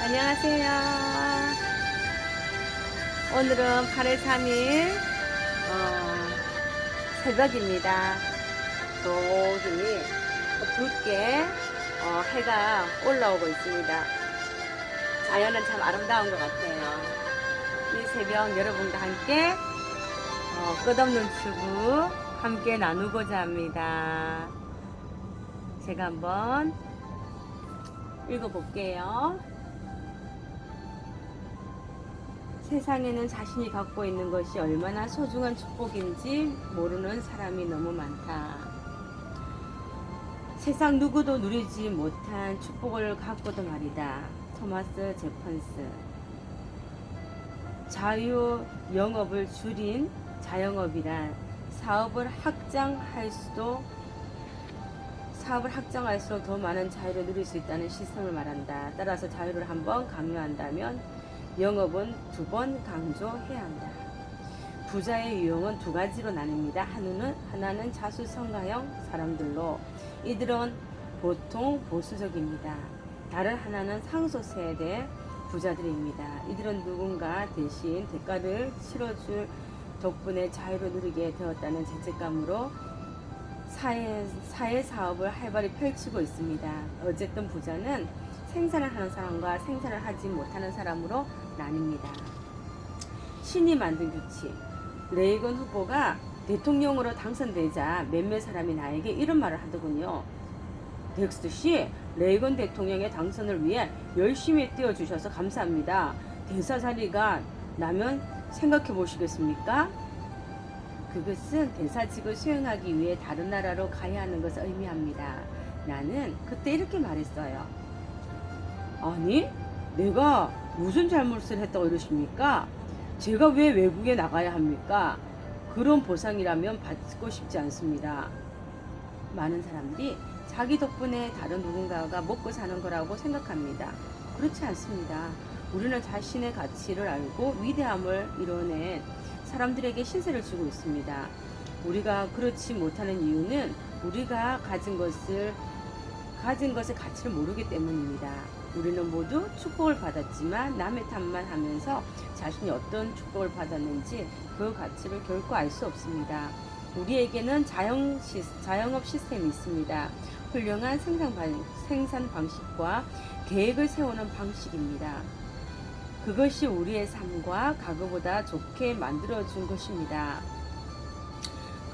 안녕하세요. 오늘은 8월 3일 새벽입니다. 조금이 붉게 해가 올라오고 있습니다. 자연은 참 아름다운 것 같아요. 이 새벽 여러분과 함께 끝없는 추구 함께 나누고자 합니다. 제가 한번 읽어볼게요. 세상에는 자신이 갖고 있는 것이 얼마나 소중한 축복인지 모르는 사람이 너무 많다. 세상 누구도 누리지 못한 축복을 갖고도 말이다. 토마스 제펀스. 자유 영업을 줄인 자영업이란 사업을 확장할수록 더 많은 자유를 누릴 수 있다는 시스템을 말한다. 따라서 자유를 한번 강요한다면 영업은 2번 강조해야 한다. 부자의 유형은 2가지로 나뉩니다. 하나는 자수성가형 사람들로 이들은 보통 보수적입니다. 다른 하나는 상속세대 부자들입니다. 이들은 누군가 대신 대가를 치러줄 덕분에 자유를 누리게 되었다는 죄책감으로 사회 사업을 활발히 펼치고 있습니다. 어쨌든 부자는 생산을 하는 사람과 생산을 하지 못하는 사람으로 나뉩니다. 신이 만든 규칙. 레이건 후보가 대통령으로 당선되자 몇몇 사람이 나에게 이런 말을 하더군요. 덱스트 씨, 레이건 대통령의 당선을 위해 열심히 뛰어주셔서 감사합니다. 대사 자리가 나면 생각해 보시겠습니까? 그것은 대사직을 수행하기 위해 다른 나라로 가야 하는 것을 의미합니다. 나는 그때 이렇게 말했어요. 아니, 내가 무슨 잘못을 했다고 이러십니까? 제가 왜 외국에 나가야 합니까? 그런 보상이라면 받고 싶지 않습니다. 많은 사람들이 자기 덕분에 다른 누군가가 먹고 사는 거라고 생각합니다. 그렇지 않습니다. 우리는 자신의 가치를 알고 위대함을 이뤄낸 사람들에게 신세를 주고 있습니다. 우리가 그렇지 못하는 이유는 우리가 가진 것의 가치를 모르기 때문입니다. 우리는 모두 축복을 받았지만 남의 탓만 하면서 자신이 어떤 축복을 받았는지 그 가치를 결코 알 수 없습니다. 우리에게는 자영업 시스템이 있습니다. 훌륭한 생산 방식과 계획을 세우는 방식입니다. 그것이 우리의 삶과 과거보다 좋게 만들어준 것입니다.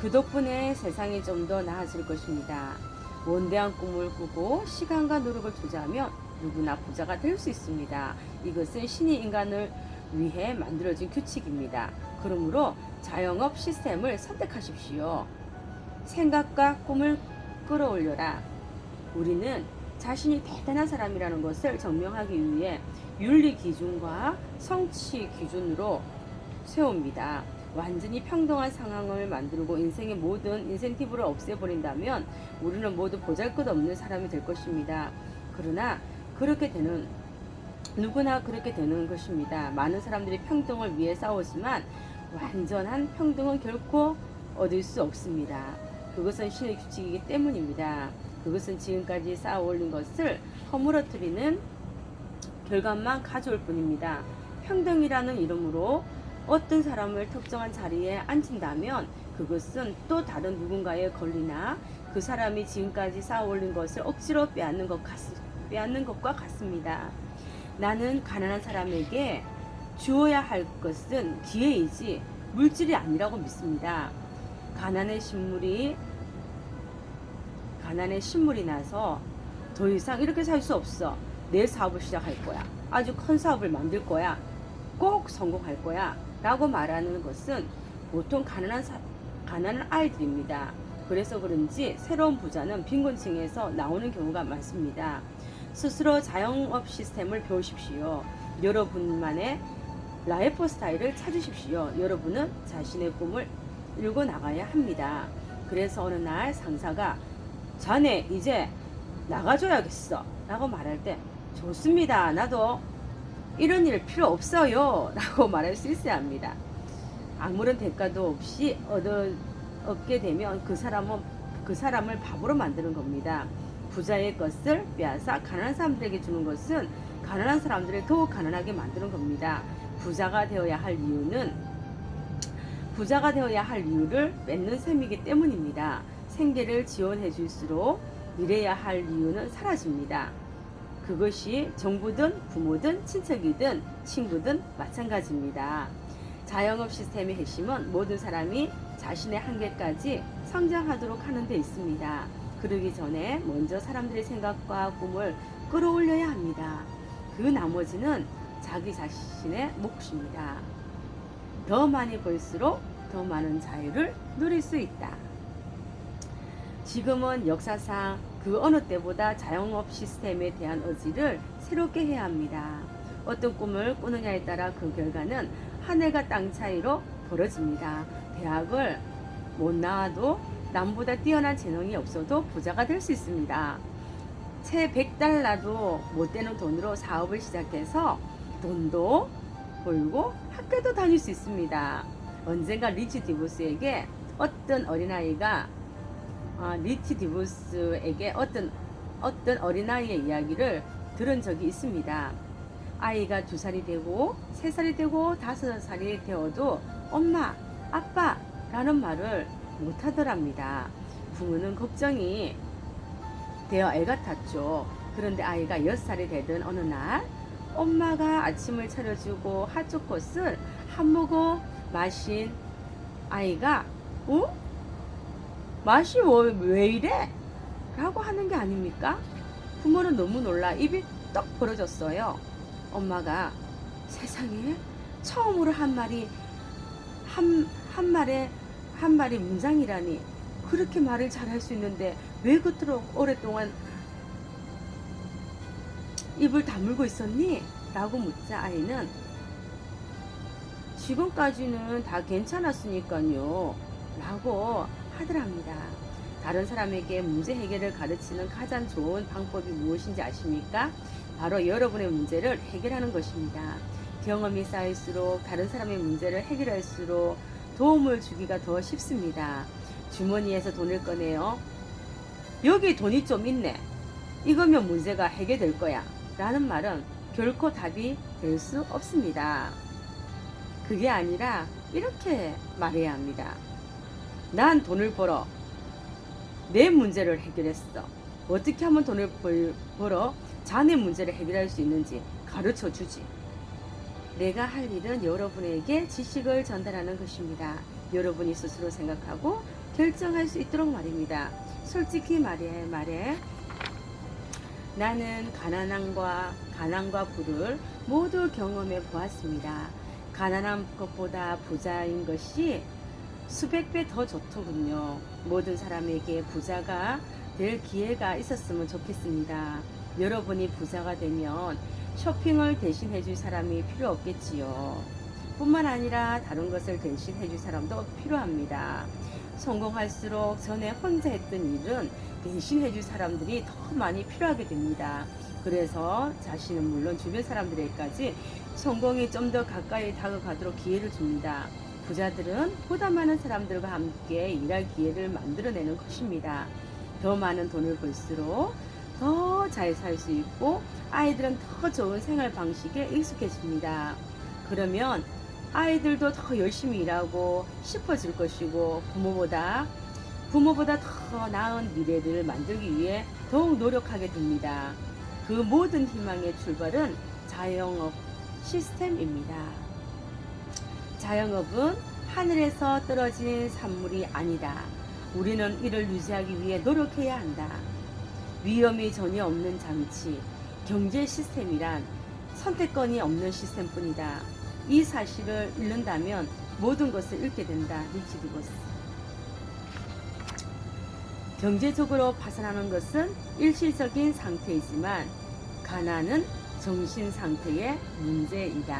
그 덕분에 세상이 좀 더 나아질 것입니다. 원대한 꿈을 꾸고 시간과 노력을 투자하면 누구나 부자가 될 수 있습니다. 이것은 신이 인간을 위해 만들어진 규칙입니다. 그러므로 자영업 시스템을 선택하십시오. 생각과 꿈을 끌어올려라. 우리는 자신이 대단한 사람이라는 것을 증명하기 위해 윤리 기준과 성취 기준으로 세웁니다. 완전히 평등한 상황을 만들고 인생의 모든 인센티브를 없애버린다면 우리는 모두 보잘것없는 사람이 될 것입니다. 그러나 누구나 그렇게 되는 것입니다. 많은 사람들이 평등을 위해 싸우지만 완전한 평등은 결코 얻을 수 없습니다. 그것은 신의 규칙이기 때문입니다. 그것은 지금까지 쌓아 올린 것을 허물어뜨리는 결과만 가져올 뿐입니다. 평등이라는 이름으로 어떤 사람을 특정한 자리에 앉힌다면 그것은 또 다른 누군가의 권리나 그 사람이 지금까지 쌓아 올린 것을 억지로 빼앗는 것과 같습니다. 나는 가난한 사람에게 주어야 할 것은 기회이지 물질이 아니라고 믿습니다. 가난의 신물이 나서 더 이상 이렇게 살 수 없어. 내 사업을 시작할 거야. 아주 큰 사업을 만들 거야. 꼭 성공할 거야. 라고 말하는 것은 보통 가난한 아이들입니다. 그래서 그런지 새로운 부자는 빈곤층에서 나오는 경우가 많습니다. 스스로 자영업 시스템을 배우십시오. 여러분만의 라이프 스타일을 찾으십시오. 여러분은 자신의 꿈을 이루고 나가야 합니다. 그래서 어느 날 상사가 자네 이제 나가줘야겠어 라고 말할 때 좋습니다. 나도 이런 일 필요 없어요 라고 말할 수 있어야 합니다. 아무런 대가도 없이 얻게 되면 그 사람을 바보로 만드는 겁니다. 부자의 것을 빼앗아 가난한 사람들에게 주는 것은 가난한 사람들을 더욱 가난하게 만드는 겁니다. 부자가 되어야 할 이유를 맺는 셈이기 때문입니다. 생계를 지원해 줄수록 일해야 할 이유는 사라집니다. 그것이 정부든 부모든 친척이든 친구든 마찬가지입니다. 자영업 시스템의 핵심은 모든 사람이 자신의 한계까지 성장하도록 하는 데 있습니다. 그러기 전에 먼저 사람들의 생각과 꿈을 끌어올려야 합니다. 그 나머지는 자기 자신의 몫입니다. 더 많이 벌수록 더 많은 자유를 누릴 수 있다. 지금은 역사상 그 어느 때보다 자영업 시스템에 대한 의지를 새롭게 해야 합니다. 어떤 꿈을 꾸느냐에 따라 그 결과는 하늘과 땅 차이로 벌어집니다. 대학을 못 나와도 남보다 뛰어난 재능이 없어도 부자가 될 수 있습니다. 채 100달러도 못 되는 돈으로 사업을 시작해서 돈도 벌고 학교도 다닐 수 있습니다. 언젠가 리치 디보스에게 어떤 어린아이의 이야기를 들은 적이 있습니다. 아이가 2살이 되고 3살이 되고 5살이 되어도 엄마, 아빠 라는 말을 못하더랍니다. 부모는 걱정이 되어 애가 탔죠. 그런데 아이가 6살이 되던 어느 날 엄마가 아침을 차려주고 핫초코를 한 모금 마신 아이가 맛이 왜 이래? 라고 하는 게 아닙니까? 부모는 너무 놀라 입이 떡 벌어졌어요. 엄마가 세상에 처음으로 한 말의 문장이라니, 그렇게 말을 잘할 수 있는데 왜 그토록 오랫동안 입을 다물고 있었니? 라고 묻자 아이는 지금까지는 다 괜찮았으니까요 라고 하더랍니다. 다른 사람에게 문제 해결을 가르치는 가장 좋은 방법이 무엇인지 아십니까? 바로 여러분의 문제를 해결하는 것입니다. 경험이 쌓일수록 다른 사람의 문제를 해결할수록 도움을 주기가 더 쉽습니다. 주머니에서 돈을 꺼내요. 여기 돈이 좀 있네. 이거면 문제가 해결될 거야. 라는 말은 결코 답이 될 수 없습니다. 그게 아니라 이렇게 말해야 합니다. 난 돈을 벌어 내 문제를 해결했어. 어떻게 하면 돈을 벌어 자네 문제를 해결할 수 있는지 가르쳐 주지. 내가 할 일은 여러분에게 지식을 전달하는 것입니다. 여러분이 스스로 생각하고 결정할 수 있도록 말입니다. 솔직히 말해 나는 가난과 부를 모두 경험해 보았습니다. 가난한 것보다 부자인 것이 수백 배 더 좋더군요. 모든 사람에게 부자가 될 기회가 있었으면 좋겠습니다. 여러분이 부자가 되면 쇼핑을 대신 해줄 사람이 필요 없겠지요. 뿐만 아니라 다른 것을 대신 해줄 사람도 필요합니다. 성공할수록 전에 혼자 했던 일은 대신 해줄 사람들이 더 많이 필요하게 됩니다. 그래서 자신은 물론 주변 사람들에게까지 성공이 좀 더 가까이 다가가도록 기회를 줍니다. 부자들은 보다 많은 사람들과 함께 일할 기회를 만들어내는 것입니다. 더 많은 돈을 벌수록 더 잘 살 수 있고 아이들은 더 좋은 생활 방식에 익숙해집니다. 그러면 아이들도 더 열심히 일하고 싶어질 것이고 부모보다 더 나은 미래를 만들기 위해 더욱 노력하게 됩니다. 그 모든 희망의 출발은 자영업 시스템입니다. 자영업은 하늘에서 떨어진 산물이 아니다. 우리는 이를 유지하기 위해 노력해야 한다. 위험이 전혀 없는 장치, 경제 시스템이란 선택권이 없는 시스템뿐이다. 이 사실을 잃는다면 모든 것을 잃게 된다. 리치 디보스. 경제적으로 파산하는 것은 일시적인 상태이지만 가난은 정신 상태의 문제이다.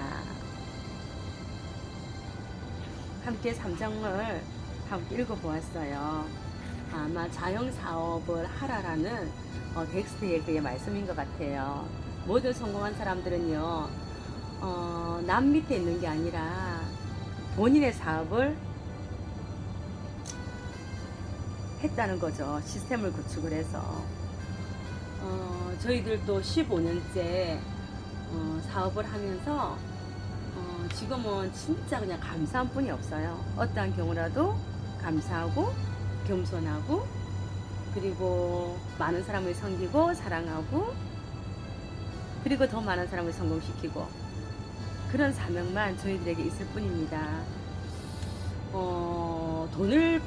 함께 3장을 함께 읽어보았어요. 아마 자영사업을 하라라는 덱스트의 그의 말씀인 것 같아요. 모든 성공한 사람들은요, 남 밑에 있는 게 아니라 본인의 사업을 했다는 거죠. 시스템을 구축을 해서. 저희들도 15년째 사업을 하면서 지금은 진짜 그냥 감사한 뿐이 없어요. 어떠한 경우라도 감사하고 겸손하고 그리고 많은 사람을 섬기고 사랑하고 그리고 더 많은 사람을 성공시키고 그런 사명만 저희들에게 있을 뿐입니다. 돈을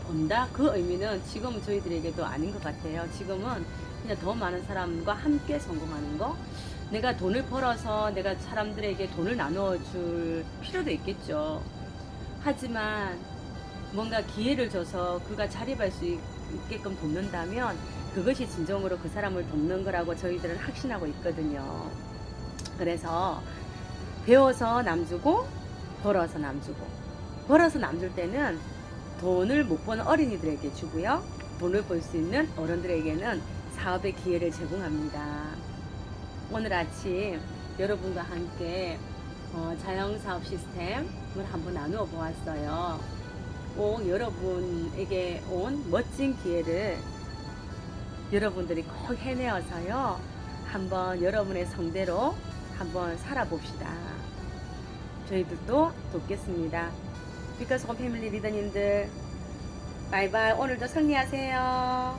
번다? 그 의미는 지금 저희들에게도 아닌 것 같아요. 지금은 그냥 더 많은 사람과 함께 성공하는 거. 내가 돈을 벌어서 내가 사람들에게 돈을 나눠줄 필요도 있겠죠. 하지만 뭔가 기회를 줘서 그가 자립할 수 있게끔 돕는다면 그것이 진정으로 그 사람을 돕는 거라고 저희들은 확신하고 있거든요. 그래서 배워서 남 주고 벌어서 남 주고 벌어서 남 줄 때는 돈을 못 버는 어린이들에게 주고요. 돈을 벌 수 있는 어른들에게는 사업의 기회를 제공합니다. 오늘 아침 여러분과 함께 자영사업 시스템을 한번 나누어 보았어요. 꼭 여러분에게 온 멋진 기회를 여러분들이 꼭 해내어서요. 한번 여러분의 성대로 한번 살아봅시다. 저희들도 돕겠습니다. 비커스 홈 패밀리 리더님들 바이바이. 오늘도 승리하세요.